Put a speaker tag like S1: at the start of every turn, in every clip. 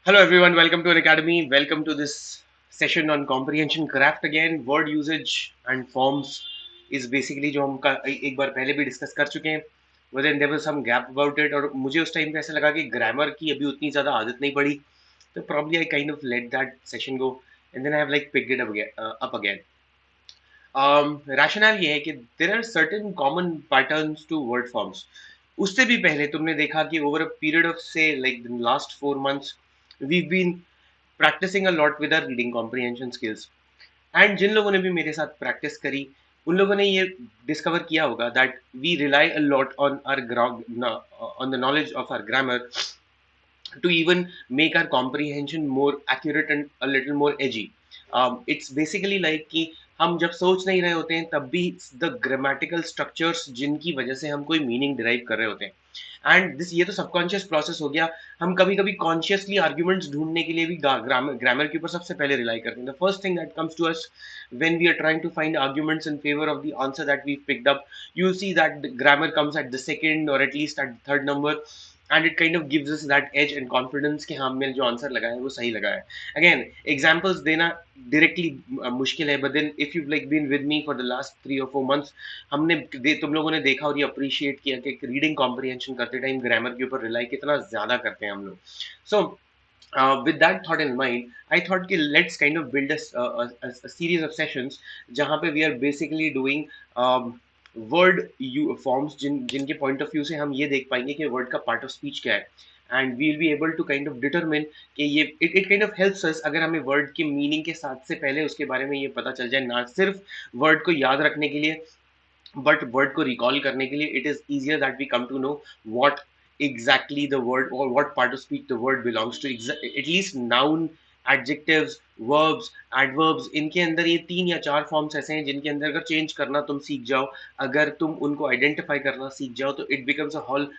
S1: Hello everyone, welcome to Unacademy. Welcome to this session on Comprehension Craft again. Word usage and forms is basically जो हम एक बार पहले भी discuss कर चुके हैं. But then there was some gap about it और मुझे उस टाइम पे ऐसा लगा कि ग्रामर की अभी उतनी ज़्यादा आदत नहीं पड़ी. तो probably I kind of let that session go and then I have like picked it up again. Rationale ये है कि there are certain common patterns to word forms. उससे भी पहले तुमने देखा कि over a period of say like the last 4 months we've been practicing a lot with our reading comprehension skills. And जिन लोगों ने भी मेरे साथ प्रैक्टिस करी उन लोगों ने ये डिस्कवर किया होगा that we rely a lot on on the knowledge of our grammar to even make our comprehension more accurate and a little more edgy. It's basically like कि हम जब सोच नहीं रहे होते हैं तब भी द ग्रामेटिकल स्ट्रक्चर्स जिनकी वजह से हम कोई मीनिंग डिराइव कर रहे होते हैं एंड दिस ये तो सबकॉन्शियस प्रोसेस हो गया. हम कभी कभी कॉन्शियसली आर्ग्यूमेंट्स ढूंढने के लिए भी ग्रामर के ऊपर सबसे पहले रिलाई करते हैं. The first thing that comes to us when we are trying to find arguments in favor of the answer that we picked up, you'll see that the grammar comes at the second or at least at the third number, and it kind of gives us that edge and confidence कि हाँ मैंने जो answer लगाया है वो सही लगाया है. अगेन एग्जांपल्स देना डायरेक्टली मुश्किल है, but then if you like been with me for the last 3 or 4 months हमने तुम लोगों ने देखा और ये अप्रिशिएट किया कि रीडिंग कॉम्प्रिहेंशन करते टाइम ग्रामर के ऊपर रिलाई कितना ज्यादा करते हैं हम लोग. सो with that thought in mind, I thought कि let's kind of build a series of sessions जहाँ पे we are basically doing word forms जिनके पॉइंट ऑफ व्यू से हम ये देख पाएंगे कि वर्ड का पार्ट ऑफ स्पीच क्या है and we will be able to kind of determine कि ये it kind of helps us अगर हमें वर्ड के मीनिंग के साथ से पहले उसके बारे में ये पता चल जाए, ना सिर्फ वर्ड को याद रखने के लिए बट वर्ड को रिकॉल करने के लिए. It is easier that we come to know what exactly the word or what part of speech the word belongs to. At least noun, adjectives, verbs, adverbs, इनके अंदर ये 3 या 4 फॉर्म्स ऐसे हैं जिनके अंदर अगर चेंज करना तुम सीख जाओ, अगर तुम उनको आइडेंटिफाई करना सीख जाओ तो it becomes a whole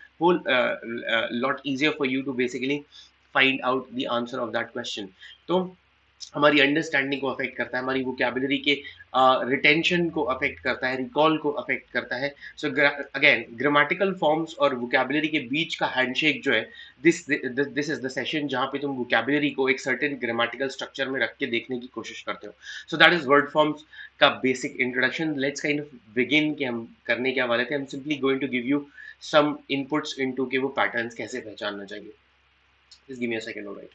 S1: lot easier for you to basically find out the answer of that question. तो हमारी अंडरस्टैंडिंग को अफेक्ट करता है, हमारी वोकैबुलरी के रिटेंशन को अफेक्ट करता है, रिकॉल को अफेक्ट करता है. सो अगेन ग्रामेटिकल फॉर्म्स और वोकैबुलरी के बीच का हैंडशेक जो है, दिस इज द सेशन जहाँ पे तुम वोकैबुलरी को एक सर्टेन ग्रामेटिकल स्ट्रक्चर में रख के देखने की कोशिश करते हो. So that is word forms का basic introduction. Let's kind of begin कि हम करने क्या वाले थे. I am simply going to give you some inputs into कि वो पैटर्न्स कैसे पहचानना चाहिए. Just give me a second. Alright.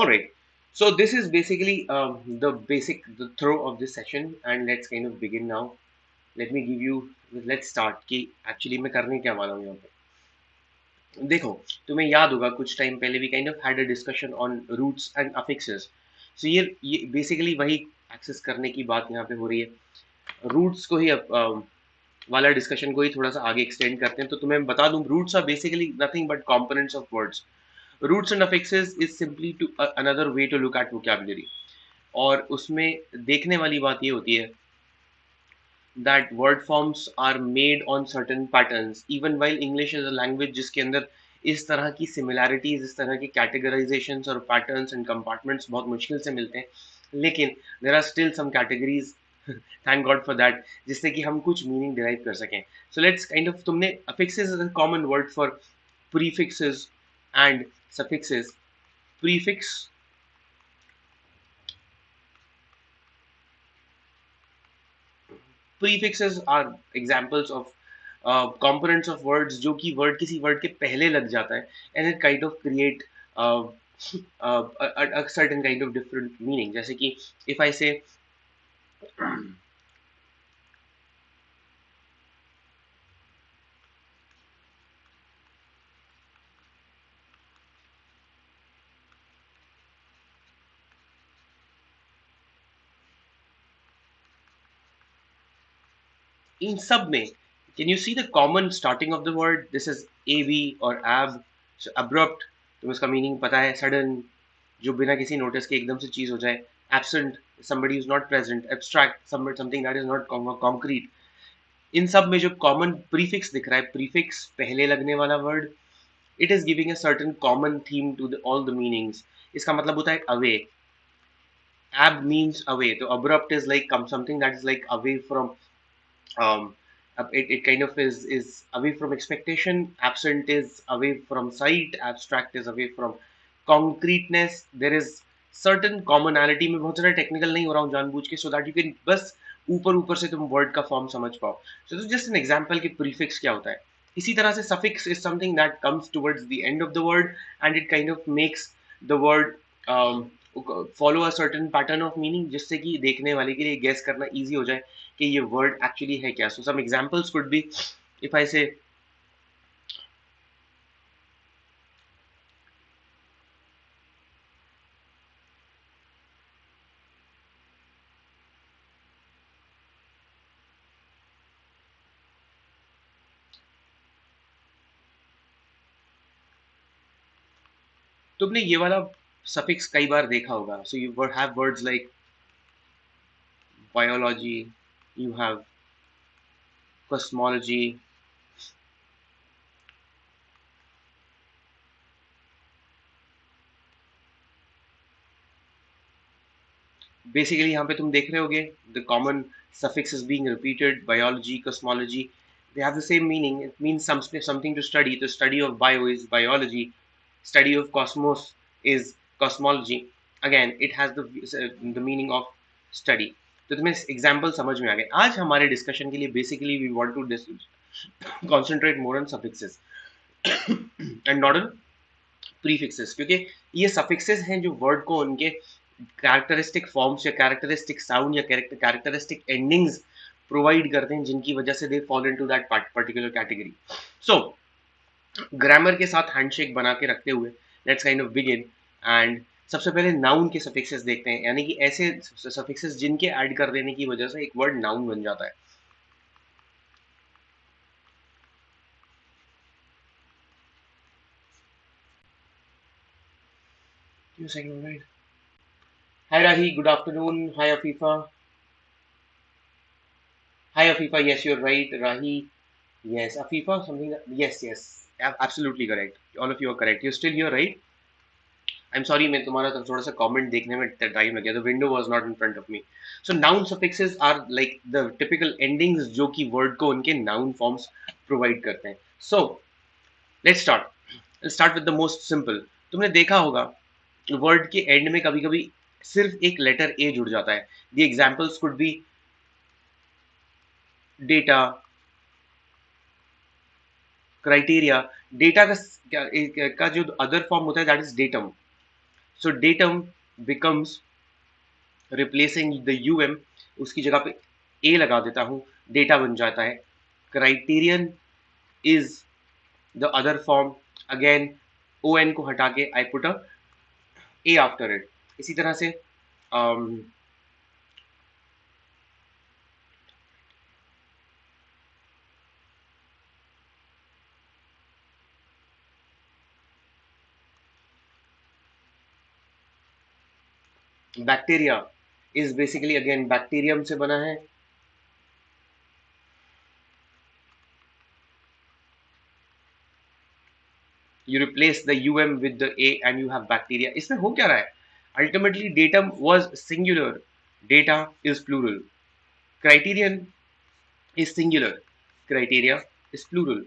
S1: All right. So this is basically the throw of this session, and let's kind of begin now. Let me give you. Let's start कि actually मैं करने क्या वाला हूँ यहाँ पे. देखो, तुम्हें याद होगा कुछ टाइम पहले भी kind of had a discussion on roots and affixes. So ये बेसिकली वही एक्सेस करने की बात यहाँ पे हो रही है. रूट्स को ही वाला डिस्कशन को ही थोड़ा सा आगे एक्सटेंड करते हैं. तो तुम्हें बता दूं, roots are basically nothing but components of words. Roots and affixes is simply to another way to look at vocabulary. और उसमें देखने वाली बात ये होती है that word forms are made on certain patterns. Even while English is a language जिसके अंदर इस तरह की similarities, इस तरह की categorizations और patterns and compartments बहुत मुश्किल से मिलते हैं, लेकिन there are still some categories thank God for that जिससे कि हम कुछ meaning derive कर सकें. So let's kind of, तुमने affixes is a common word for prefixes and suffixes. Prefix prefixes are examples of components of words जो कि word किसी word के पहले लग जाता है and it kind of create uh, a certain kind of different meaning. जैसे कि if I say इन सब में can you see the common starting of the word? This is ab or ab. So abrupt, तुम्हें इसका meaning पता है, sudden, जो बिना किसी नोटिस के एकदम से चीज हो जाए. Absent, somebody is not present. Abstract, something that is not concrete. इन सब में जो कॉमन प्रीफिक्स दिख रहा है, प्रीफिक्स पहले लगने वाला word, it is giving a certain common theme to all the meanings. इसका मतलब होता है अवे. ab means away, तो abrupt is like come something that is like away from, um, it kind of is away from expectation. Absent is away from sight. Abstract is away from concreteness. There is certain commonality. मैं बहुत ज़्यादा technical नहीं हो रहा हूँ जानबूझ के, so that you can बस ऊपर ऊपर से तुम वर्ड का फॉर्म समझ पाओ. So this is just an example कि prefix क्या होता है. इसी तरह से suffix is something that comes towards the end of the word and it kind of makes the word follow a certain pattern of meaning, जिससे कि देखने वाले के लिए गेस करना easy हो जाए कि ये वर्ड एक्चुअली है क्या. So some examples could be, if I say तुमने ये वाला सफिक्स कई बार देखा होगा. So you have words like biology, you have cosmology. Basically यहाँ पे तुम देख रहे होगे the common suffix is being repeated. Biology, cosmology, they have the same meaning. It means something to study. The study of bio is biology. Study of cosmos is cosmology. Again, it has the meaning of study. तो तुम्हें example समझ में आ गए. आज हमारे discussion के लिए basically we want to concentrate more on suffixes and not on prefixes, क्योंकि ये सफिक्सेस हैं जो वर्ड को उनके कैरेक्टरिस्टिक फॉर्म्स या कैरेक्टरिस्टिक साउंड या कैरेक्टरिस्टिक एंडिंग्स प्रोवाइड करते हैं, जिनकी वजह से they fall into that particular category. So grammar के साथ हैंडशेक बना के रखते हुए let's kind of begin. And सबसे पहले नाउन के सफिक्सेस देखते हैं, यानी कि ऐसे सफिक्सेस जिनके ऐड कर देने की वजह से एक वर्ड नाउन बन जाता है. Hi Rahi, good afternoon. Hi Afifa. Hi Afifa, yes, you're right. Rahi, yes. Afifa, something that, yes, yes. Absolutely correct. All of you are correct. You're still here, right? I'm sorry, मैं तुम्हारा थोड़ा सा comment देखने में time लग गया. The window was not in front of me. So noun suffixes are like the typical endings जो कि word को उनके noun forms provide करते हैं. So let's start. Let's start with the most simple. तुमने देखा होगा word के end में कभी कभी सिर्फ एक letter A जुड़ जाता है. The examples could be data, criteria. Data का जो other form होता है that is datum. So datum becomes replacing the UM, उसकी जगह पे ए लगा देता हूँ, डेटा बन जाता है. Criterion is the other form. Again O N को हटा के I put a A after it. इसी तरह से bacteria is basically again bacterium से बना है. You replace the um with the a and you have bacteria. इसमें हो क्या रहा है? Ultimately datum was singular, data is plural. Criterion is singular, criteria is plural.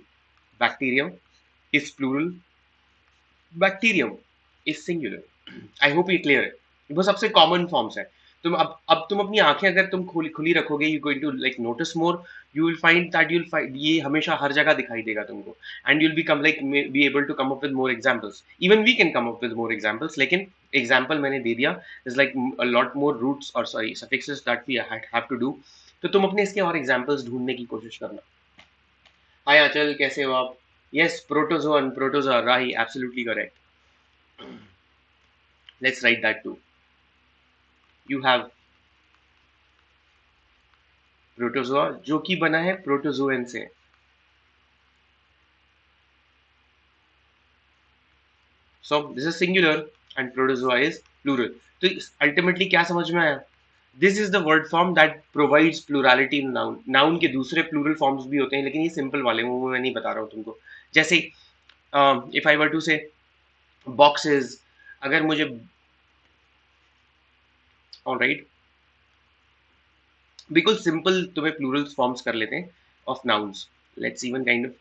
S1: Bacterium is plural, bacterium is singular. I hope ये clear है. वो सबसे common forms है. तुम अब तुम अपनी आंखें अगर तुम खुली रखोगे, you going to like notice more. You will find that you'll find ये हमेशा हर जगह दिखाई देगा तुमको. And you'll become like be able to come up with more examples. Even we can come up with more examples. लेकिन example मैंने दे दिया. There's like a lot more roots or sorry suffixes that we have to do. तो तुम अपने इसके और examples ढूंढने की कोशिश करना. हाय आंचल, कैसे हो आप? Yes, protozoan, protozoa, Rahi, absolutely correct. Let's write that too. You have protozoa जो कि बना है protozoan से. So this is singular. And protozoa is plural. तो अल्टीमेटली क्या समझ में आया? This is the word form that provides plurality in noun. Noun के दूसरे प्लूरल फॉर्म्स भी होते हैं, लेकिन ये सिंपल वाले वो मैं नहीं बता रहा हूँ तुमको। जैसे इफ आई वर टू से बॉक्सेस, अगर मुझे, ऑलराइट, बिल्कुल सिंपल तुम्हें प्लूरल फॉर्म्स कर लेते हैं of nouns. Let's even kind of,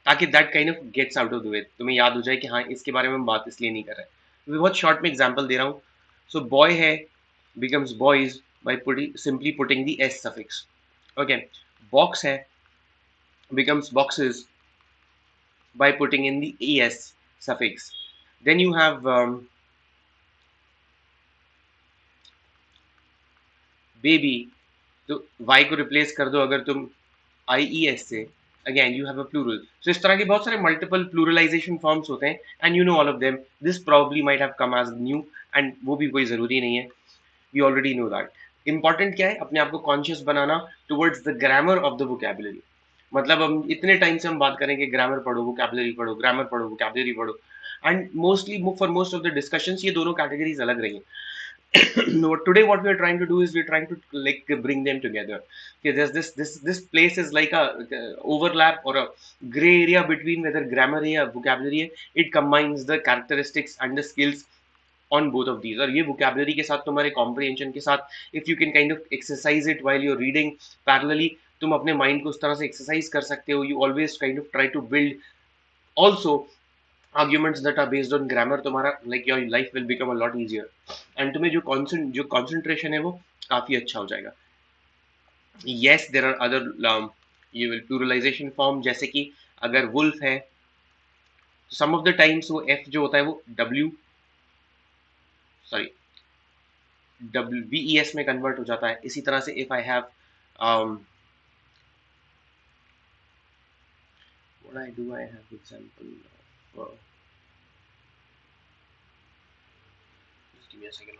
S1: ताकि that kind of gets out of the way, तुम्हें याद हो जाए कि हाँ इसके बारे में हम बात इसलिए नहीं कर रहे। मैं बहुत शॉर्ट में एग्जांपल दे रहा हूँ। सो बॉय है becomes boys by simply putting the s suffix. Okay, box hai becomes boxes by putting in the es suffix. Then you have baby, तो y को रिप्लेस कर दो अगर तुम ies से, again you have a plural. So इस तरह के बहुत सारे मल्टीपल प्लूरलाइजेशन फॉर्म्स होते हैं, and you know all of them. This probably might have come as new, and वो भी कोई जरूरी नहीं है, we already know that. Important क्या है? अपने आप को कॉन्शियस बनाना towards the grammar of the vocabulary. मतलब हम इतने टाइम से हम बात करें कि ग्रामर पढ़ो, वोकैबुलरी पढ़ो, ग्रामर पढ़ो, वोकैबुलरी पढ़ो, and mostly for most of the discussions ये दोनों कैटेगरीज अलग रही हैं। No, today what we are trying to do is we're trying to like bring them together. Okay, there's this place is like a overlap or a gray area between whether grammar है या vocabulary है. It combines the characteristics and the skills on both of these. और ये vocabulary के साथ तुम्हारे comprehension के साथ, if you can kind of exercise it while you're reading parallelly, तुम अपने mind को उस तरह से exercise कर सकते हो. You always kind of try to build also arguments that are based on grammar. तुम्हारा like your life will become a lot easier, and तुम्हें जो concentration है वो काफी अच्छा हो जाएगा. Yes, there are other ये pluralization form, जैसे कि अगर wolf है, some of the times वो f जो होता है वो w, sorry, ves में कन्वर्ट हो जाता है. इसी तरह से if I have what I do, I have example of just give me a second.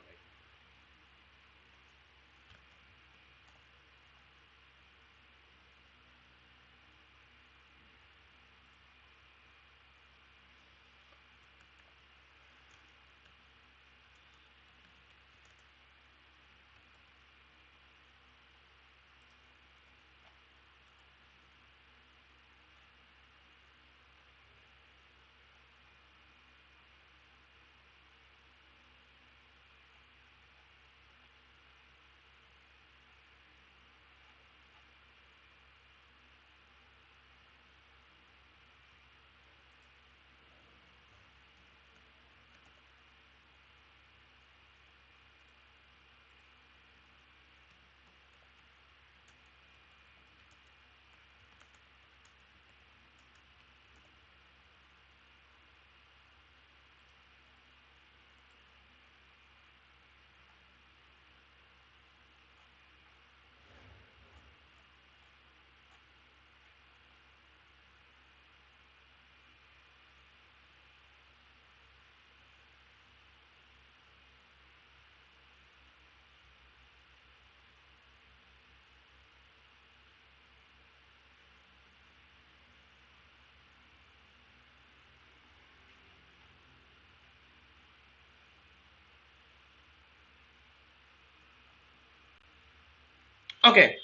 S1: Okay,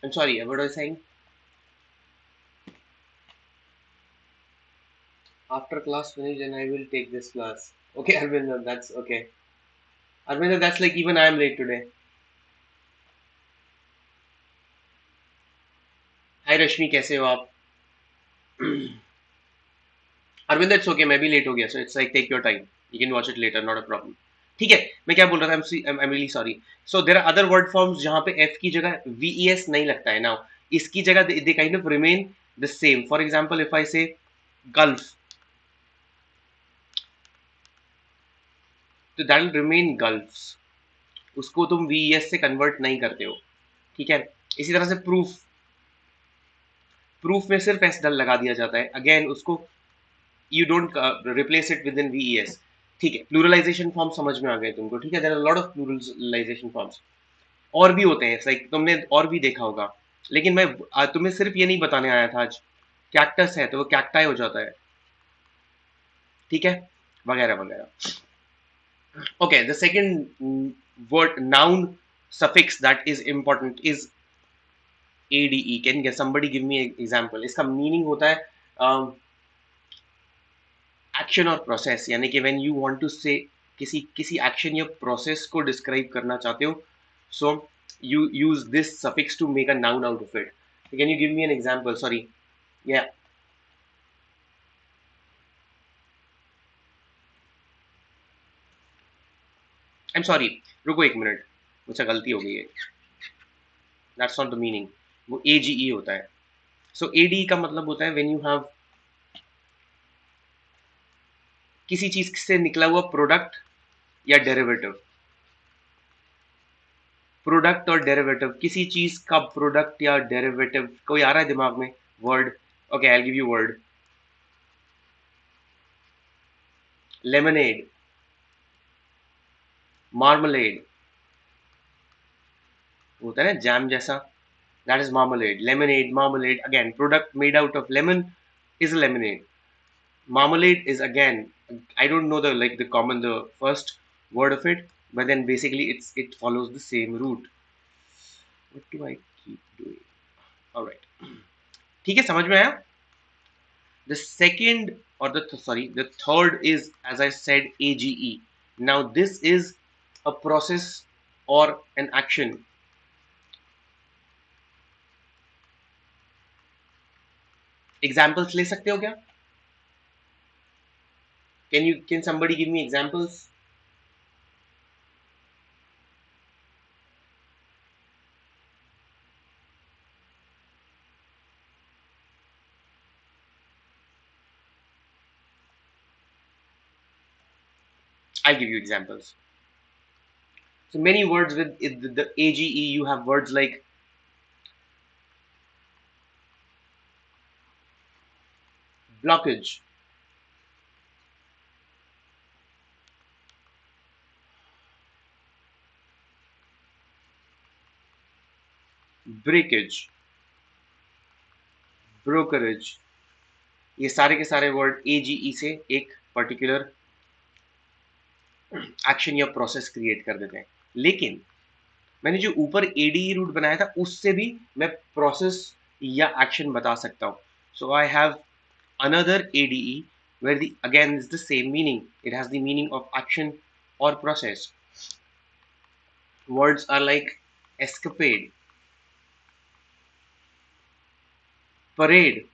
S1: I'm sorry, what was I saying? After class finish, then I will take this class. Okay, Arvinder, that's okay. Arvinder, that's like even I am late today. Hi Rashmi, कैसे हो आप? Arvinder, it's okay, मैं भी late हो गया, so it's like take your time. You can watch it later, not a problem. ठीक है, मैं क्या बोल रहा था? I'm really sorry. So there are other word forms जहाँ पे f की जगह ves नहीं लगता है. Now इसकी जगह they kind of remain the same. For example, if I say Gulf, तो that will remain Gulfs. उसको तुम ves से कन्वर्ट नहीं करते हो. ठीक है, इसी तरह से प्रूफ, प्रूफ में सिर्फ एस डल लगा दिया जाता है. अगेन उसको you don't replace it with in VS. ठीक है, प्लूरलाइजेशन फॉर्म समझ में आ गए तुमको? ठीक है, there are lot of pluralization forms. और भी होते हैं, लाइक तुमने और भी देखा होगा, लेकिन मैं तुम्हें सिर्फ ये नहीं बताने आया था आज. कैक्टस है तो वो कैक्टाई हो जाता है. ठीक है, वगैरह वगैरह. Okay, the second word noun suffix that is important is ade. Can somebody give me an example? इसका meaning होता है एक्शन और प्रोसेस, यानी कि व्हेन यू वांट टू से किसी किसी एक्शन या प्रोसेस को डिस्क्राइब करना चाहते हो, so you use this suffix to make a noun out of it. Can you give me an example? Sorry. Yeah, I am sorry. रुको एक मिनट, मुझसे गलती हो गई है. That's not the meaning. वो एजीई होता है. सो एडी का मतलब होता है व्हेन यू हैव किसी चीज से निकला हुआ प्रोडक्ट या डेरिवेटिव. प्रोडक्ट और डेरिवेटिव, किसी चीज का प्रोडक्ट या डेरिवेटिव. कोई आ रहा है दिमाग में word? Okay, I give you word. Lemonade, marmalade, होता है ना जैम जैसा. That is marmalade. Lemonade, marmalade, again product made out of lemon is lemonade. Marmalade is again, I don't know the like the first word of it, but then basically it follows the same root. What do I keep doing? All right. ठीक है, समझ में आया? The second or the third is, as I said, AGE. Now this is a process or an action. Examples ले सकते हो क्या? Can somebody give me examples? I'll give you examples. So many words with the AGE, you have words like blockage, breakage, brokerage. ये सारे के सारे word AGE से एक पर्टिकुलर एक्शन या प्रोसेस क्रिएट कर देते हैं. लेकिन मैंने जो ऊपर एडीई रूट बनाया था उससे भी मैं प्रोसेस या एक्शन बता सकता हूं. So I have another ADE where the again is the same meaning. It has the meaning of action or process. Words are like escapade, parade.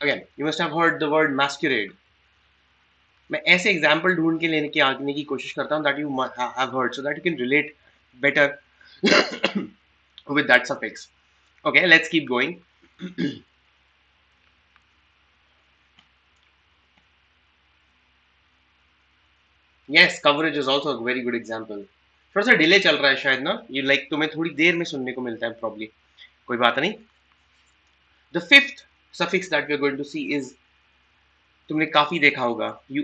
S1: Again, you must have heard the word masquerade. मैं ऐसे example ढूंढ के लेने की आने की कोशिश करता हूँ that you have heard so that you can relate better with that suffix. Okay, let's keep going. Yes, coverage is also a very good example. थोड़ा सा डिले चल रहा है शायद ना, ये लाइक तुम्हें थोड़ी देर में सुनने को मिलता है प्रॉब्ली. कोई बात नहीं. The fifth suffix that we are going to see is, तुमने काफी देखा होगा, you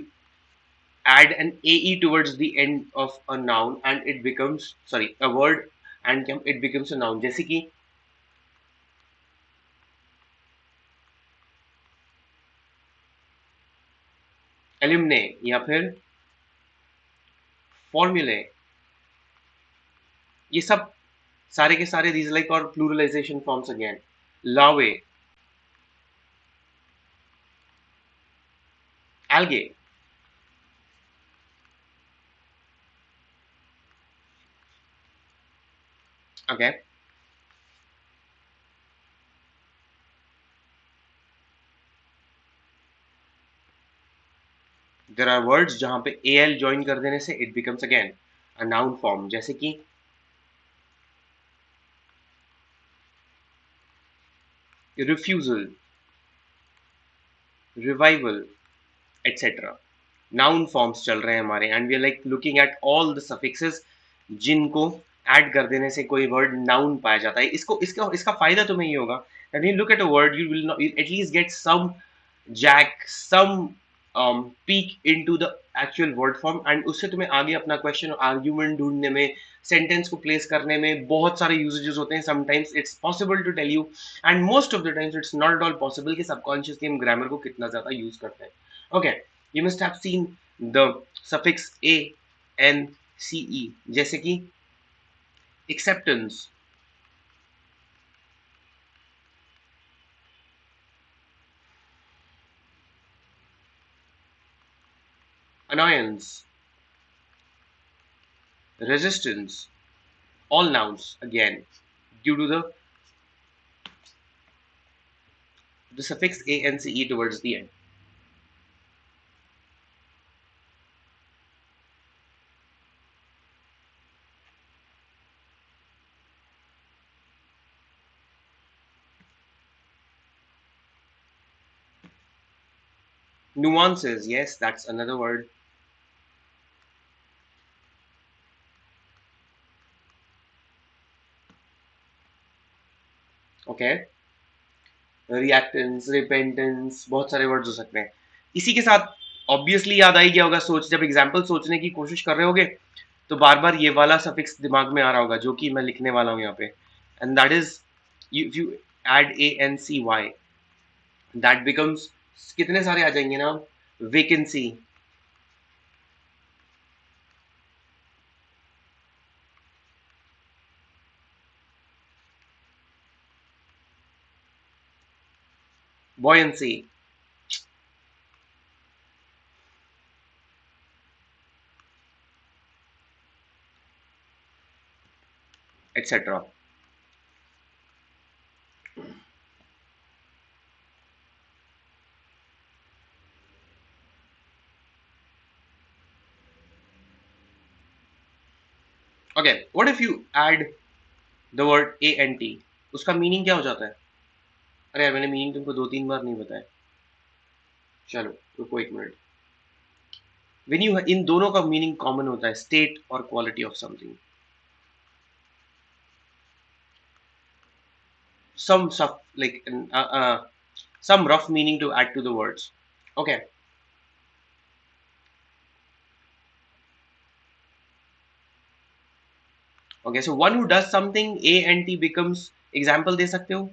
S1: add an ae towards the end of a noun and it becomes, sorry, a word and it becomes a noun. जैसे कि एलिमने या फिर फॉर्मूले. ये सब सारे के सारे these like और pluralization forms again. Larvae, algae. Okay. There are words जहां पे al ज्वाइन कर देने से it becomes again a noun form, जैसे कि refusal, revival, etcetera. Noun forms चल रहे हैं हमारे, and we are like looking at all the suffixes जिनको ऐड कर देने से कोई वर्ड नाउन पाया जाता है। इसको इसका इसका फायदा तुम्हें ये होगा that you look at a word, you will at least get some jack, some peek into the actual word form, and उससे तुम्हें आगे अपना क्वेश्चन आर्ग्यूमेंट ढूंढने में, सेंटेंस को प्लेस करने में बहुत सारे यूजेजेस होते हैं। Sometimes it's possible to tell you, and most of the times it's not at all possible कि सबकॉन्शियसली हम ग्रामर को कितना ज्यादा यूज करते हैं। Okay, you must have seen the suffix a n c e, जैसे कि acceptance, annoyance, resistance, all nouns again due to the suffix a n c e towards the end. Nuances, yes, that's another word. Okay, reactance, repentance, बहुत सारे words हो सकते हैं। इसी के साथ ऑब्वियसली याद आई गया होगा, सोच जब एग्जाम्पल सोचने की कोशिश कर रहे होगे तो बार बार ये वाला सफिक्स दिमाग में आ रहा होगा जो कि मैं लिखने वाला हूँ यहाँ पे, and that is you add a n c y, that becomes, कितने सारे आ जाएंगे ना, vacancy, buoyancy, etc. Okay, what if you add the word a n t, उसका मीनिंग क्या हो जाता है? अरे यार, मैंने मीनिंग तुमको दो तीन बार नहीं बताया। चलो रुको एक मिनट। व्हेन यू, इन दोनों का मीनिंग कॉमन होता है, स्टेट और quality of something. some stuff like some rough meaning to add to the words. Okay, okay, so one who does something a and t becomes, example दे सकते हो?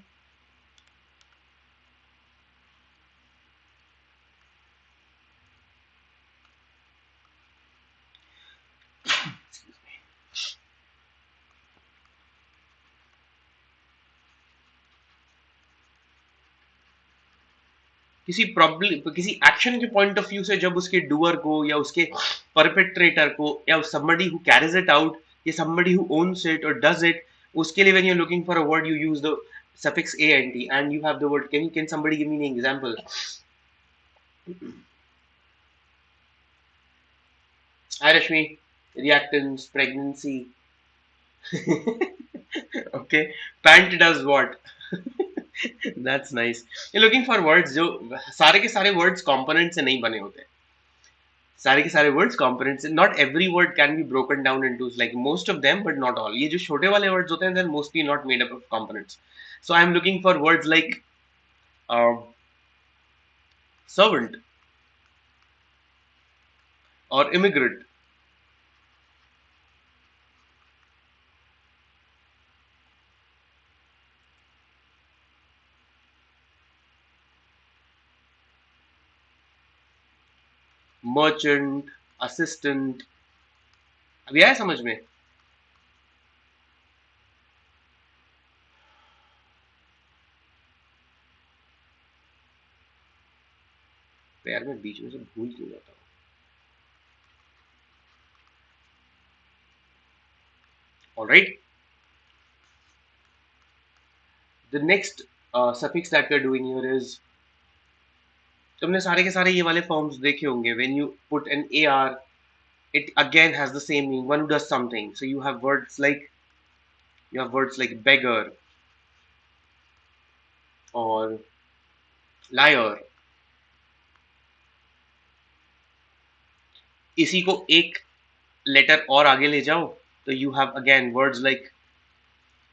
S1: किसी problem, किसी action के point of view से जब उसके doer को या उसके परपेट्रेटर को या somebody who carries it out या somebody who owns it or does it, उसके लिए when you're looking for a word you use the suffix a and t, and you have the word, can somebody give me an example? Hi Rashmi, reactants, pregnancy. Okay, pant does what? That's nice. You're looking for words जो सारे के सारे words component से नहीं बने होते, सारे के सारे words component से, not every word can be broken down into, like most of them but not all, ये जो छोटे वाले words होते हैं they're mostly not made up of components. So I'm looking for words like uh, servant or immigrant, merchant, assistant. अभी आया समझ में? तो यार मैं बीच में से भूल क्यों जाता हूँ? All right. The next suffix that we're doing here is तुमने सारे के सारे ये वाले फॉर्म्स देखे होंगे. When you put an AR, it again has the same meaning. One who does something. So you have words like beggar or liar. इसी को एक लेटर और आगे ले जाओ तो you have again words like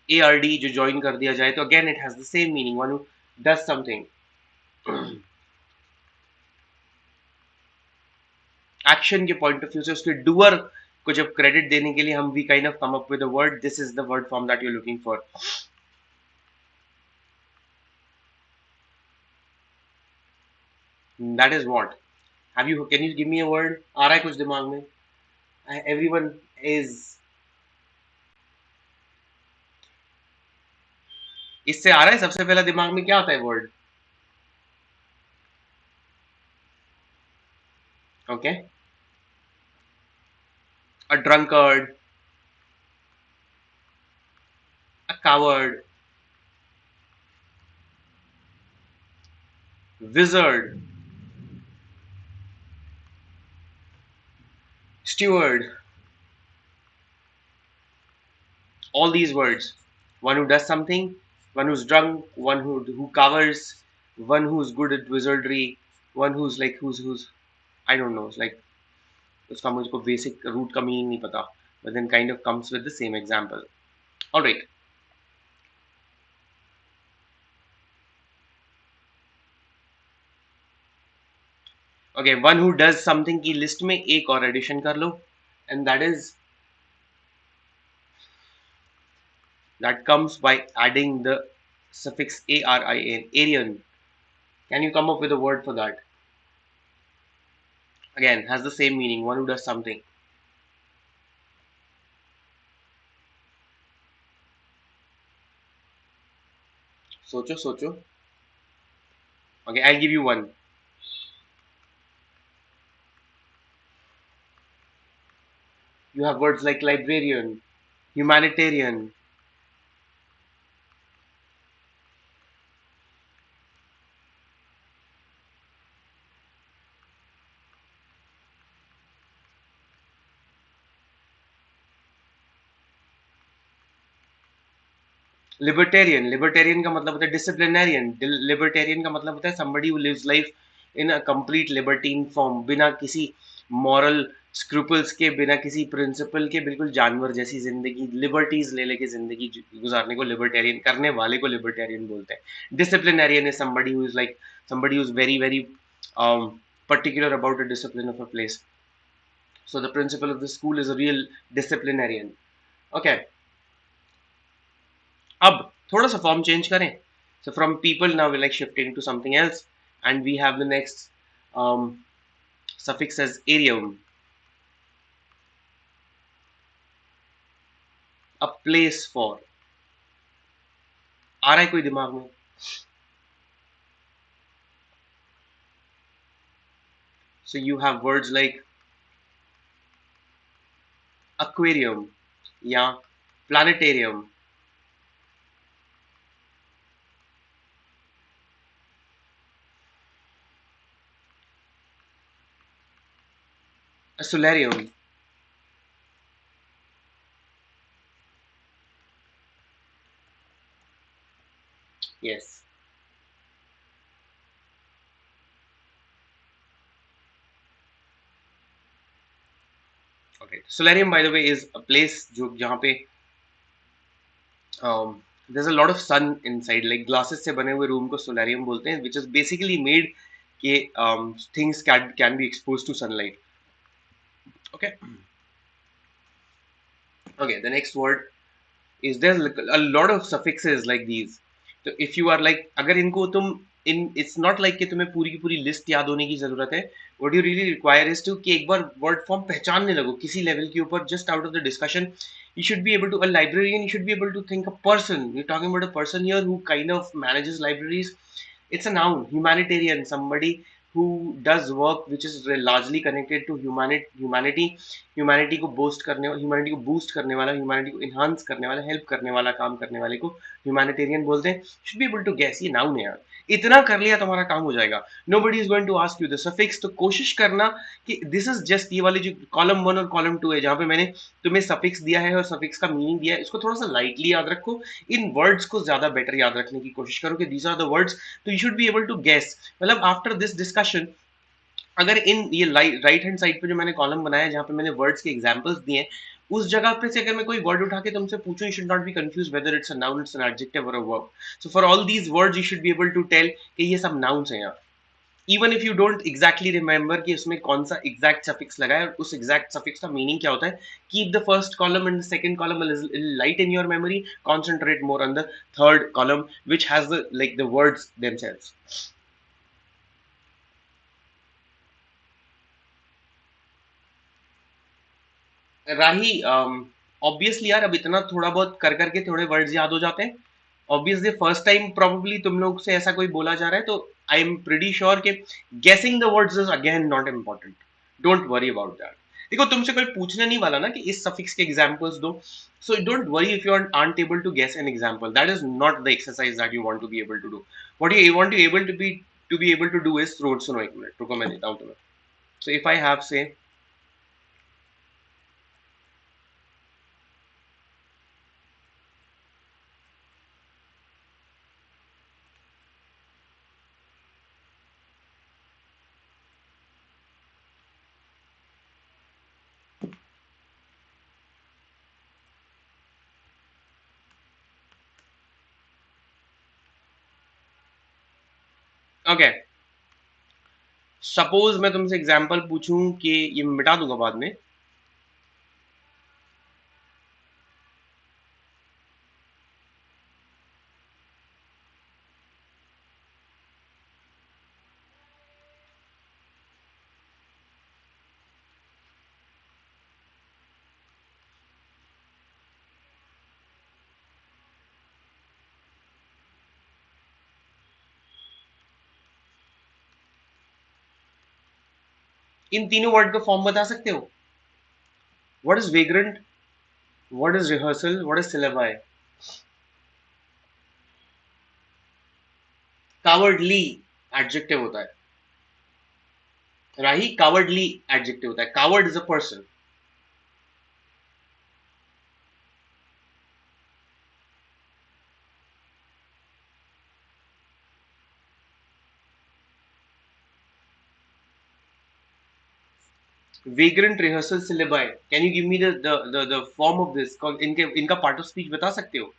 S1: ARD जो join कर दिया जाए तो again it has the same meaning. One who does something. Action के पॉइंट ऑफ व्यू से उसके डूअर को जब क्रेडिट देने के लिए हम we kind of come up with a word. This is the word form that you are looking for. That is what. Have you can you give me a word. आ रहा है कुछ दिमाग में? Everyone is. इससे आ रहा है सबसे पहला दिमाग में क्या आता है word? Okay. A drunkard, a coward, wizard, Steward. All these words. One who does something, one who's drunk, one who covers, one who's good at wizardry, one who's like who's I don't know. It's like उसका मुझको basic root का meaning नहीं पता, but then kind of comes with the same example. All right. Okay, one who does something की list में एक और addition कर लो, and that comes by adding the suffix arin, Aryan. Can you come up with a word for that? Again, has the same meaning. One who does something. सोचो सोचो. Okay, I'll give you one. You have words like librarian, humanitarian, libertarian. Libertarian का मतलब होता है डिसिप्लिनरियन. Libertarian का मतलब होता है somebody who lives life in a complete libertine form, बिना किसी मॉरल स्क्रूपल्स के, बिना किसी प्रिंसिपल के, बिल्कुल जानवर जैसी जिंदगी, लिबर्टीज ले लेके जिंदगी गुजारने को लिबर्टेरियन, करने वाले को लिबर्टेरियन बोलते हैं. डिसिप्लिनरियन is somebody who is like somebody who is very very particular about the discipline of a place. So the principal of the school is a real disciplinarian. Okay. अब थोड़ा सा फॉर्म चेंज करें. So from people now we're like shifting to something else, and we have the next suffix as arium, a place for. आ रहा है कोई दिमाग में? So you have words like aquarium या planetarium, a solarium. Yes. Okay. Solarium, by the way, is a place जो जहाँ पे there's a lot of sun inside. Like glasses से बने हुए रूम को solarium बोलते हैं, which is basically made कि things can be exposed to sunlight. Okay. Okay. The next word is there a lot of suffixes like these. So if you are like अगर इनको तुम in it's not like कि तुम्हें पूरी की पूरी list याद होने की जरूरत है. What you really require is to कि एक बार word form पहचानने लगो किसी लेवल के ऊपर. Just out of the discussion you should be able to, a librarian, you should be able to think a person. You're talking about a person here who kind of manages libraries. It's a noun. Humanitarian, somebody who does work which is largely connected to humanity. Humanity को boost करने वाला, humanity को enhance करने वाला, help करने वाला, काम करने वाले को ह्यूमैनिटेरियन बोलते हैं। Should be able to guess, ये नाउन है यार। इतना कर लिया तुम्हारा काम हो जाएगा। Nobody is going to ask you the suffix. तो कोशिश करना कि दिस इज जस्ट, ये वाली जो कॉलम 1 और कॉलम 2 है जहां पे मैंने तुम्हें सफिक्स दिया है और सफिक्स का मीनिंग दिया है, इसको थोड़ा सा लाइटली याद रखो। इन वर्ड्स को ज्यादा बेटर याद रखने की कोशिश करो कि दीज आर द वर्ड्स, तो you should be able to guess. मतलब आफ्टर दिस डिस्कशन, अगर इन ये राइट हैंड साइड पे जो मैंने कॉलम बनाया है जहां पे मैंने वर्ड्स के एग्जांपल्स दिए हैं, उस जगह पे से अगर मैं कोई वर्ड उठा के तुमसे पूछूं, you should not be confuse whether it's a noun, it's an adjective और a verb. So for all these words you should be able to tell कि ये सब नाउन्स हैं यार। Even if you don't exactly remember कि उसमें कौन सा एग्जैक्ट सफिक्स लगा है और उस एग्जैक्ट सफिक्स का मीनिंग क्या होता है, keep the first column and the second column light in your memory, concentrate more on the third column which has the like the words themselves. Rahi, obviously यार, अब इतना थोड़ा बहुत कर करके थोड़े वर्ड्स याद हो जाते हैं। ऑब्वियसली फर्स्ट टाइम प्रोबेबली तुम लोग से ऐसा कोई बोला जा रहा है, तो आई एम प्रीटी श्योर कि गेसिंग the words is again not important. Don't worry about that. देखो तुमसे कोई पूछने नहीं वाला ना कि इस सफिक्स के एग्जांपल्स दो, so don't worry if you aren't able to guess an example. That is not the exercise that you want to be able to do. What you want to able to be able to do is, सुनो एक minute रुको, मैं देता हूँ तुम्हें। So if I have say, okay, suppose मैं तुमसे example पूछूं कि, ये मैं मिटा दूंगा बाद में। इन तीनों वर्ड का फॉर्म बता सकते हो? What is vagrant, what is rehearsal, what is syllabi? Cowardly adjective होता है राही, कावर्डली एडजेक्टिव होता है। Coward is a person. Vagrant, rehearsal, syllabi, can you give me the form of this? इनके इनका पार्ट ऑफ स्पीच बता सकते हो?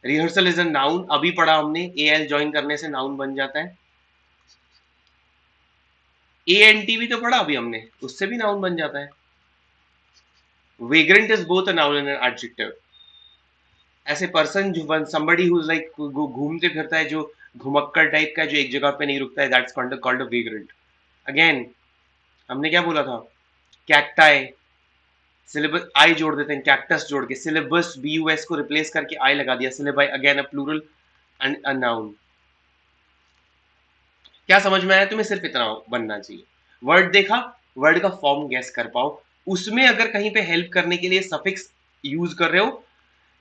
S1: Rehearsal is a noun, अभी पढ़ा हमने, ए एल ज्वाइन करने से नाउन बन जाता है। ए एन टी भी तो पढ़ा अभी हमने, उससे भी नाउन बन जाता है। Vagrant is both a noun and an adjective. ऐसे पर्सन जो somebody who's like घूमते फिरता है, जो घुमक्कड़ टाइप का, जो एक जगह पे नहीं रुकता है, that's called a vagrant. Again, हमने क्या बोला था? कैक्टाई, सिलेबस आई जोड़ देते हैं, कैक्टस जोड़ के, सिलेबस बी यू एस को रिप्लेस करके आई लगा दिया, syllabi again a plural and a noun. क्या समझ में आया तुम्हें? सिर्फ इतना बनना चाहिए। वर्ड देखा, वर्ड का फॉर्म गैस कर पाओ, उसमें अगर कहीं पे हेल्प करने के लिए सफिक्स यूज कर रहे हो,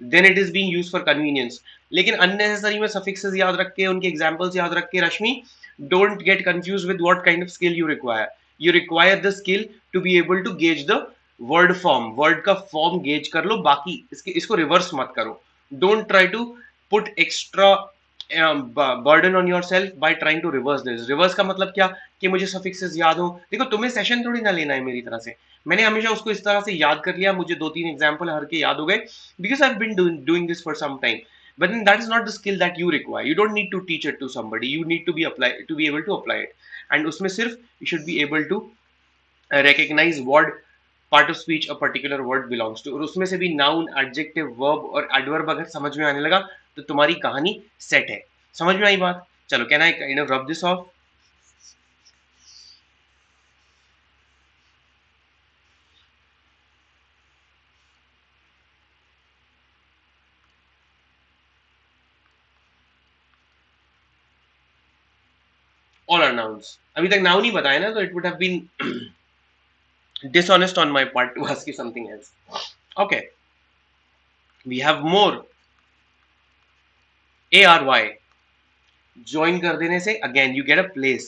S1: then it is being used for convenience. लेकिन अननेसेसरी में सफिक्सेस याद रख के, उनके एग्जांपल्स याद रख के, Rashmi, don't get confuse with what kind of skill you require. You require the skill to be able to gauge the word form. Word का फॉर्म गेज कर लो, बाकी इसको रिवर्स मत करो। Don't try to put extra burden on your self by trying to reverse this. Reverse का मतलब क्या? कि मुझे सफिक्सेस याद हो। देखो तुम्हें सेशन थोड़ी ना लेना है मेरी तरह से, मैंने हमेशा उसको इस तरह से याद कर लिया, मुझे 2-3 एग्जांपल हर के याद हो गए, because I've been doing this for some time. But then that is not the skill that you require. You don't need to teach it to somebody. You need to be able to apply it. And उसमें सिर्फ you should be able to recognize what part of speech a particular word belongs to. और उसमें से भी noun, adjective, verb और adverb अगर समझ में आने लगा, तो तुम्हारी कहानी सेट है। समझ में आई बात? चलो, can I kind of rub this off? All are nouns. अभी तक noun ही बताया ना, तो it would have been Dishonest on my part to ask you something else. Okay, we have more. ARY, join कर देने से again you get a place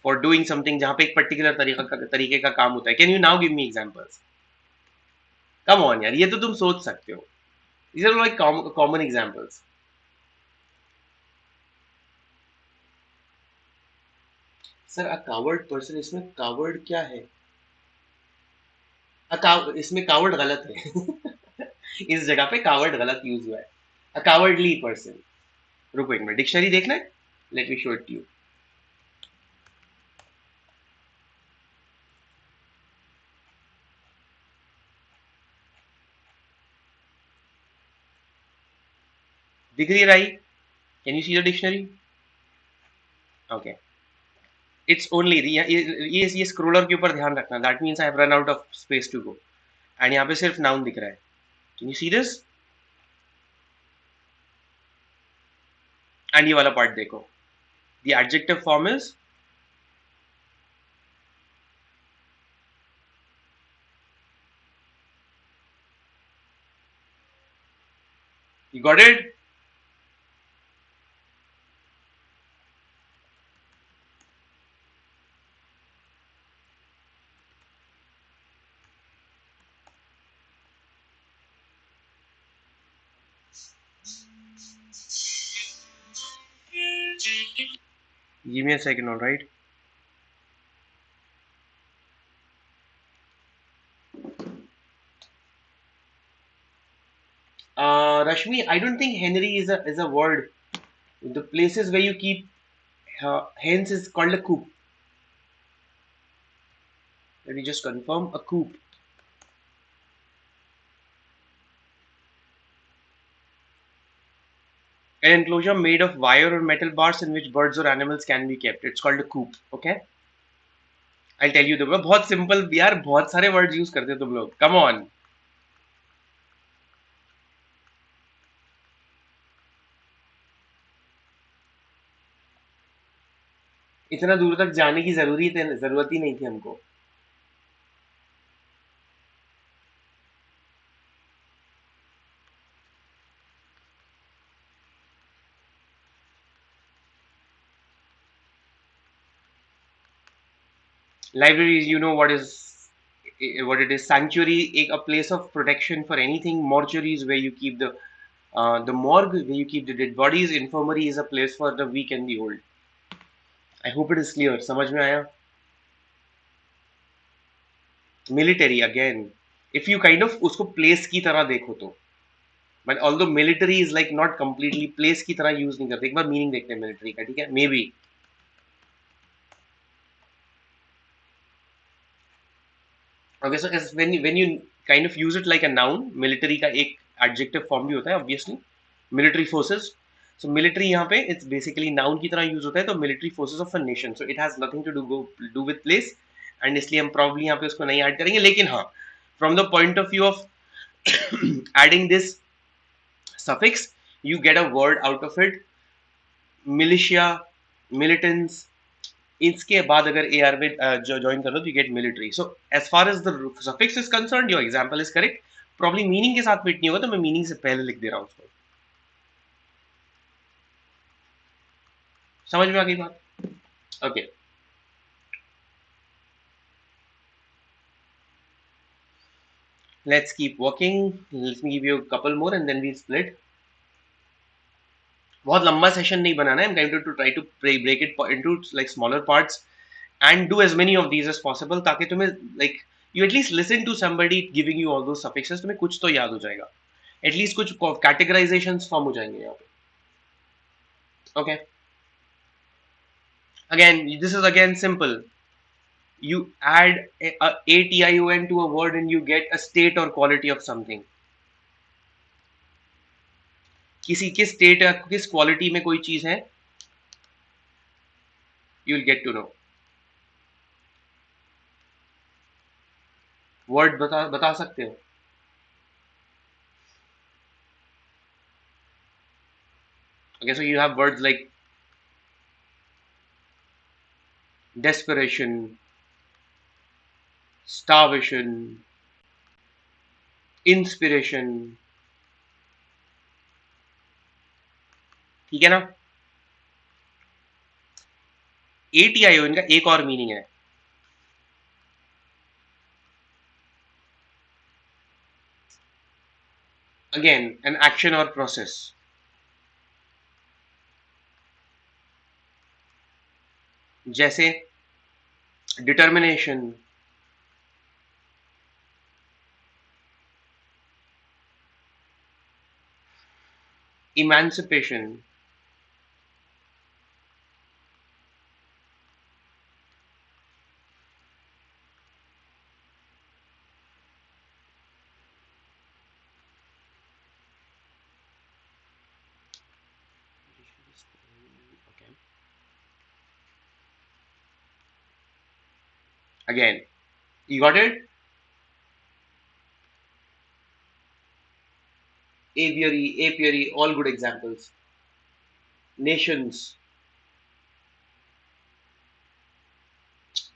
S1: for doing something जहां पे एक पर्टिकुलर तरीके का काम होता है. Can you now give me examples? Come on यार, ये तो तुम सोच सकते हो. These are like common examples. Sir a coward person, इसमें कावर्ड क्या है? इसमें कावर्ड गलत है. इस जगह पे कावर्ड गलत यूज हुआ है. A cowardly person. रुको एक मिनट, डिक्शनरी देखना है. Let me show it to you. दिख रही है राई? Can you see the dictionary? Okay, it's only ये स्क्रोलर के ऊपर ध्यान रखना. That means I have run out of space to go. And यहाँ पे सिर्फ नाउन दिख रहा है. Can you see this? And ये वाला पार्ट देखो. The adjective form is, you got it? Give me a second, all right? Rashmi, I don't think Henry is a word. The places where you keep hens is called a coop. Let me just confirm, a coop. An enclosure made of wire or metal bars in which birds or animals can be kept. It's called a coop. Okay? I'll tell you the word. बहुत simple यार, बहुत सारे words use करते हो तुम लोग. Come on. इतना दूर तक जाने की जरूरत ही नहीं थी हमको. Libraries, you know what it is. Sanctuary, a place of protection for anything. Mortuaries, where you keep the morgue, where you keep the dead bodies. Infirmary is a place for the weak and the old. I hope it is clear. समझ में आया? Military again. If you kind of उसको place की तरह देखो तो, but although military is like not completely place की तरह use नहीं करते. एक बार meaning देखते हैं military का, ठीक है? Maybe. Okay, so as when you kind of use it like a noun, military का एक adjective form भी होता है obviously. Military forces. So military यहाँ पे it's basically noun की तरह use होता है, तो military forces of a nation. So it has nothing to do with place, and इसलिए हम probably यहाँ पे उसको नहीं add करेंगे. लेकिन हाँ, from the point of view of adding this suffix, you get a word out of it. Militia, militants. इसके बाद अगर AR में join कर लो तो you get military. So as far as the suffix is concerned, your example is correct. Probably meaning के साथ fit नहीं होगा, तो मैं meaning से पहले लिख दे रहा हूँ उसको. समझ में आ गई बात? Okay. Let's keep working. Let me give you a couple more and then we'll split. बहुत लंबा सेशन नहीं बनाना है. I'm going to try to break it into like smaller parts and do as many of these as possible, ताकि तुम्हें like you at least listen to somebody giving you all those suffixes, तुम्हें कुछ तो याद हो जाएगा. At least कुछ categorizations form हो जाएंगे यहाँ पे. Okay. Again, this is again simple. You add a ation to a word and you get a state or quality of something. किसी के स्टेट या किस क्वालिटी में कोई चीज है, you will get to know. Word बता सकते हो? Okay, so you have words like desperation, starvation, inspiration. ठीक है ना? ATIO इनका एक और मीनिंग है, अगेन एन एक्शन और प्रोसेस, जैसे determination, emancipation, again you got it? Apiary, all good examples. Nations,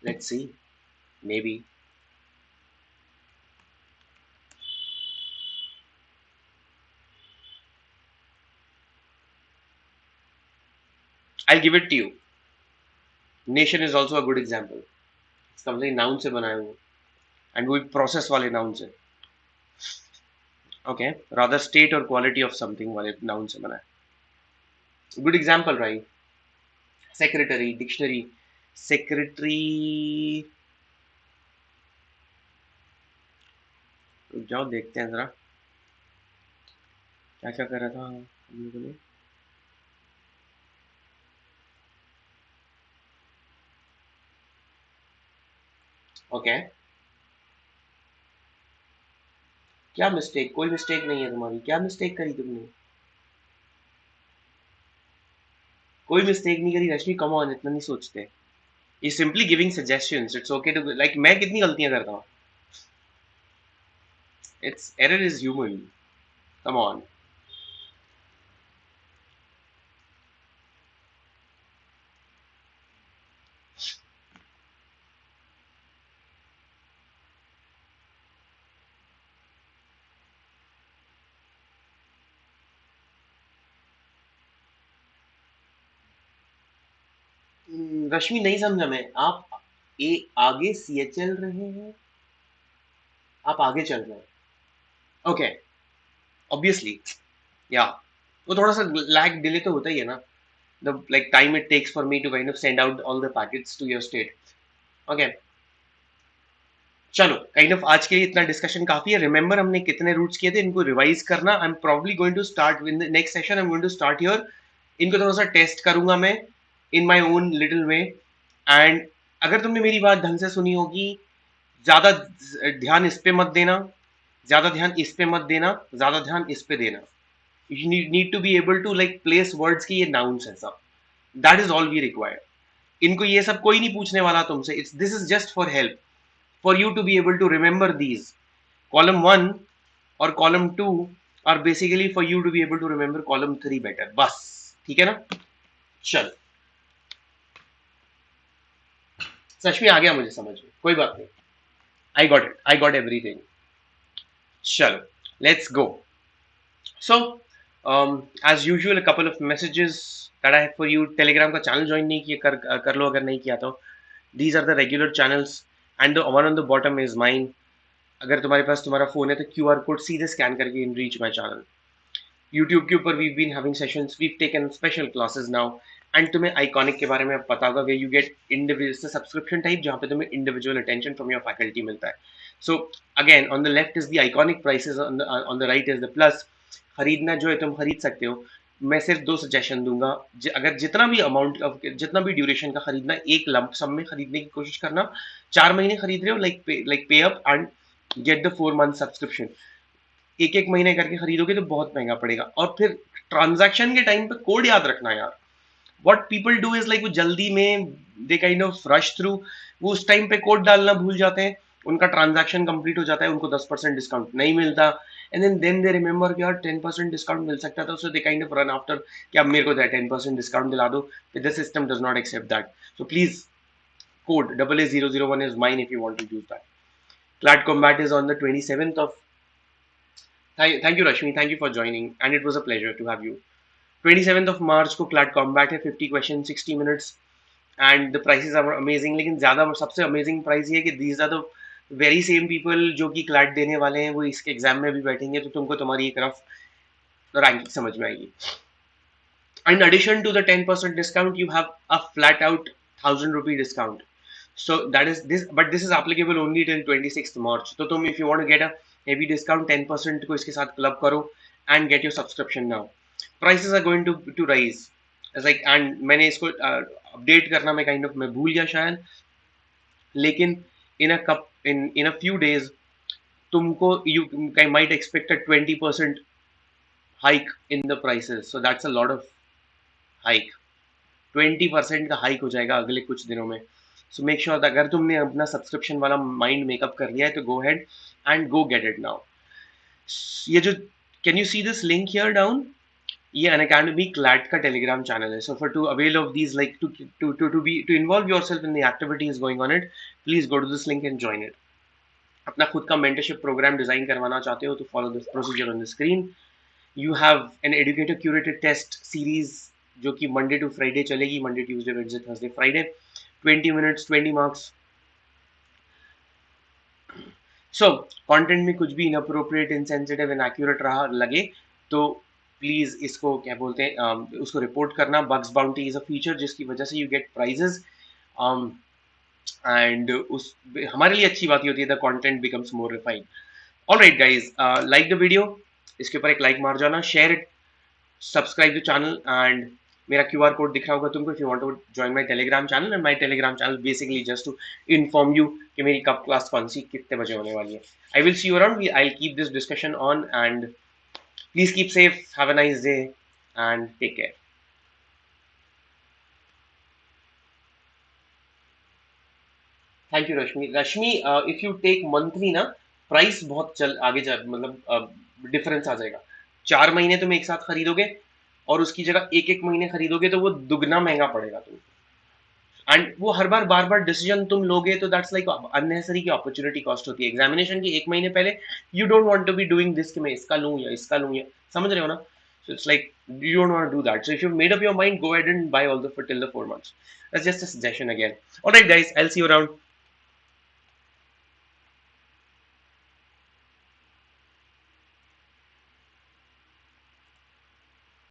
S1: let's see, maybe. I'll give it to you. Nation is also a good example. Something noun से बनाया हुआ, and वो process वाले noun से. Okay, rather state or quality of something वाले noun से बनाया. Good example, right? Secretary, dictionary, secretary. रुक जाओ देखते हैं जरा क्या क्या कर रहा था हम लोगों ने. ओके, क्या मिस्टेक? कोई मिस्टेक नहीं है तुम्हारी. क्या मिस्टेक करी तुमने? कोई मिस्टेक नहीं करी रश्मि, कम ऑन, इतना नहीं सोचते. ये simply giving suggestions. It's okay to like, मैं कितनी गलतियां करता हूँ. It's error is human. Come on. Rashmi नहीं समझा मैं. आप आगे सी चल रहे हैं, आप आगे चल रहे हैं. ओके, ऑब्वियसली, या वो थोड़ा सा लैग डिले तो होता ही है ना. The like time it takes for me to kind of send out all the packets to your state. Okay, चलो काइंड ऑफ आज के लिए इतना डिस्कशन काफी है. रिमेंबर हमने कितने रूट्स किए थे, इनको रिवाइज करना. I am probably going to start with the next session. I am going to start here. इनको थोड़ा सा टेस्ट करूंगा मैं in my own little way. And अगर तुमने मेरी बात ढंग से सुनी होगी, ज्यादा ध्यान इस पे मत देना, ज्यादा ध्यान इस पे मत देना, ज्यादा ध्यान इस पे देना. You need to be able to like place words की ये नाउन्स है सब. That is all we required. इनको ये सब कोई नहीं पूछने वाला तुमसे. It's this is just for help, for you to be able to remember these. Column 1 or column 2 are basically for you to be able to remember column 3 better. बस ठीक है ना. चल, सच में आ गया मुझे समझ में, कोई बात नहीं. I got it, I got everything. चलो, let's go. So as usual, a couple of messages that I have for you. Telegram का चैनल ज्वाइन नहीं किया, कर लो अगर नहीं किया तो. These are the regular channels and the one on the bottom is mine. अगर तुम्हारे पास तुम्हारा फोन है तो QR कोड सीधे स्कैन करके in reach my channel. YouTube के ऊपर we been having sessions, we taken special classes now. And तुम्हें आइकॉनिक के बारे में पता होगा कि you get individual subscription type, जहाँ पे तुम्हें individual attention from your faculty मिलता है. So again, on the left is the Iconic prices, on the right is the Plus. खरीदना जो है तुम खरीद सकते हो. मैं सिर्फ 2 सजेशन दूंगा. अगर जितना भी अमाउंट ऑफ, जितना भी ड्यूरेशन का खरीदना, एक लंप सम में खरीदने की कोशिश करना. 4 महीने खरीद रहे हो, लाइक पे up and get the 4 month subscription. एक एक महीने करके खरीदोगे तो बहुत महंगा पड़ेगा. और फिर ट्रांजैक्शन के टाइम पे कोड याद रखना यार. What people do is like, वो जल्दी में दे काइंड ऑफ रश थ्रू, वो उस टाइम पे कोड डालना भूल जाते हैं. उनका ट्रांजैक्शन कंप्लीट हो जाता है, उनको 10% डिस्काउंट नहीं मिलता. एंड देन दे रिमेंबर कि यार 10% डिस्काउंट मिल सकता था. So they kind of run after कि अब मेरे को 10% डिस्काउंट दिला दो. The system does not accept that. So please, code 00001 is mine if you want to use that. CLAT Combat is on the 27th of. Thank you, Rashmi. Thank you for joining, and it was a pleasure to have you. 27th of March को CLAT Combat है, 50 questions, 60 minutes, and the prices are amazing. लेकिन ज़्यादा सबसे amazing price ये है कि these are the very same people जो कि CLAT देने वाले हैं, वो इसके एग्जाम में भी बैठेंगे, तो तुमको तुम्हारी एक रफ रैंकिंग समझ में आएगी. In addition to the 10% discount, you have a flat out 1,000 rupee discount. So that is this, but this is applicable only till 26th March. So तुम if you want to get a heavy discount 10% को इसके साथ club करो and get your subscription now. Prices are going to rise. It's like, and मैंने इसको update करना मैं kind of मैं भूल गया शायद, लेकिन in a few days तुमको you might expect a 20% hike in the prices. So that's a lot of hike. 20% का हाइक हो जाएगा अगले कुछ दिनों में. सो मेक श्योर अगर तुमने अपना सब्सक्रिप्शन वाला माइंड मेकअप कर लिया है तो go ahead and go get it now. ये जो can you see this link here down, ये अनअकैडमी क्लैट का टेलीग्राम चैनल है. So for to avail of these like to involve yourself in the activities going on it, please go to this link and join it. अपना खुद का mentorship programme design करवाना चाहते हो तो follow this procedure on the screen. You have an educator curated test series जो कि Monday to Friday चलेगी, Monday Tuesday Wednesday Thursday Friday, 20 minutes 20 marks. So content में कुछ भी इनअप्रोप्रिएट, इनसेंसिटिव, इनएक्यूरेट रहा लगे तो प्लीज इसको क्या बोलते हैं उसको रिपोर्ट करना. Bugs bounty is a feature जिसकी वजह से यू गेट प्राइजेस, एंड उस हमारे लिए अच्छी बात ये होती है the content becomes more refined. Alright guys, like the video, इसके ऊपर एक लाइक मार जाना, share it, subscribe the channel, and मेरा QR कोड दिख रहा होगा तुमको if you want to join my telegram channel. And my telegram channel basically just to inform you कि मेरी कब क्लास कौन सी कितने बजे होने वाली है. I will see you around. I'll keep this discussion on, and please keep safe, have a nice day and take care. Thank you Rashmi. Rashmi, if you take monthly ना, प्राइस बहुत चल आगे जा, मतलब डिफरेंस आ जाएगा. 4 महीने तुम एक साथ खरीदोगे और उसकी जगह एक एक महीने खरीदोगे तो वो दुगना महंगा पड़ेगा तुमको. एंड वो हर बार बार बार डिसीजन तुम लोगे तो दैट्स लाइक अननेसेसरी की अपॉर्चुनिटी कॉस्ट होती है. एग्जामिनेशन के एक महीने पहले you don't want to be doing this कि मैं इसका लूं या इसका लूं, या समझ रहे हो ना. So it's like you don't want to do that. So if you made up your mind, go ahead and buy all the till the 4 months. That's just a suggestion again. All right guys, I'll see you around.